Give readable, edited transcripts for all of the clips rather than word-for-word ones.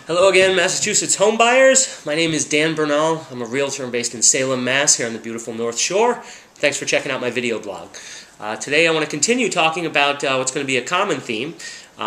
Hello again, Massachusetts home buyers. My name is Dan Bernal. I'm a realtor based in Salem, Mass, here on the beautiful North Shore. Thanks for checking out my video blog. Today I want to continue talking about what's going to be a common theme.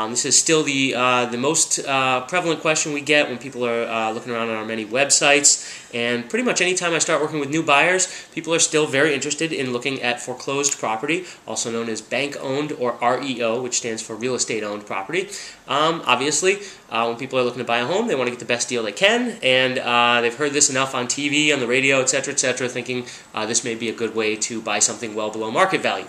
This is still the most prevalent question we get when people are looking around on our many websites, and pretty much any time I start working with new buyers, people are still very interested in looking at foreclosed property, also known as bank-owned or REO, which stands for real estate-owned property. Obviously, when people are looking to buy a home, they want to get the best deal they can, and they've heard this enough on TV, on the radio, etc., thinking this may be a good way to buy something well below market value.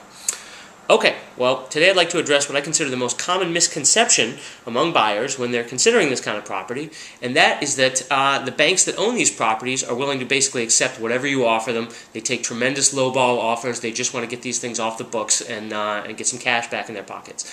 Okay, well, today I'd like to address what I consider the most common misconception among buyers when they're considering this kind of property, and that is that the banks that own these properties are willing to basically accept whatever you offer them. They take tremendous lowball offers. They just want to get these things off the books and get some cash back in their pockets.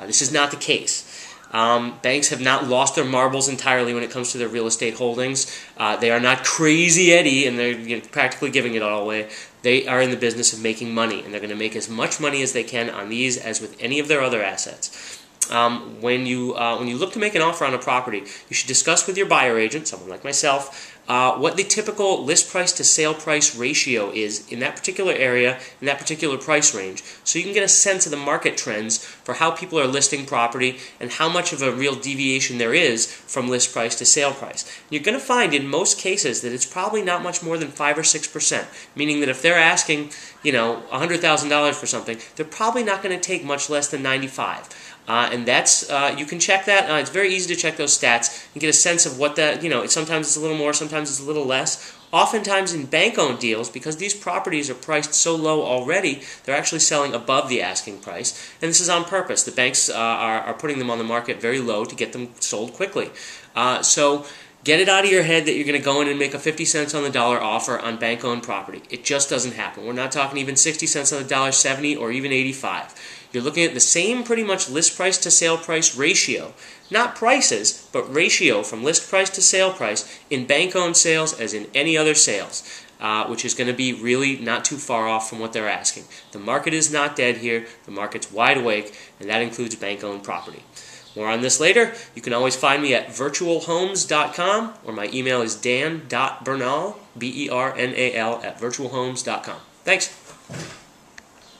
This is not the case. Banks have not lost their marbles entirely when it comes to their real estate holdings. They are not crazy Eddie, and they're practically giving it all away. They are in the business of making money, and they're going to make as much money as they can on these as with any of their other assets. When you look to make an offer on a property, you should discuss with your buyer agent, someone like myself, what the typical list price to sale price ratio is in that particular area, in that particular price range, so you can get a sense of the market trends for how people are listing property and how much of a real deviation there is from list price to sale price. You're going to find in most cases that it's probably not much more than 5 or 6%, meaning that if they're asking, $100,000 for something, they're probably not going to take much less than $95,000. And that's, you can check that. It's very easy to check those stats and get a sense of what that, sometimes it's a little more, sometimes it's a little less. Oftentimes in bank-owned deals, because these properties are priced so low already, they're actually selling above the asking price. And this is on purpose. The banks are putting them on the market very low to get them sold quickly. So get it out of your head that you're going to go in and make a 50 cents on the dollar offer on bank-owned property. It just doesn't happen. We're not talking even 60 cents on the dollar, 70 or even 85. You're looking at the same pretty much list price to sale price ratio, not prices, but ratio from list price to sale price in bank-owned sales as in any other sales, which is going to be really not too far off from what they're asking. The market is not dead here. The market's wide awake, and that includes bank-owned property. More on this later. You can always find me at virtualhomes.com, or my email is dan.bernal, B-E-R-N-A-L, @virtualhomes.com. Thanks.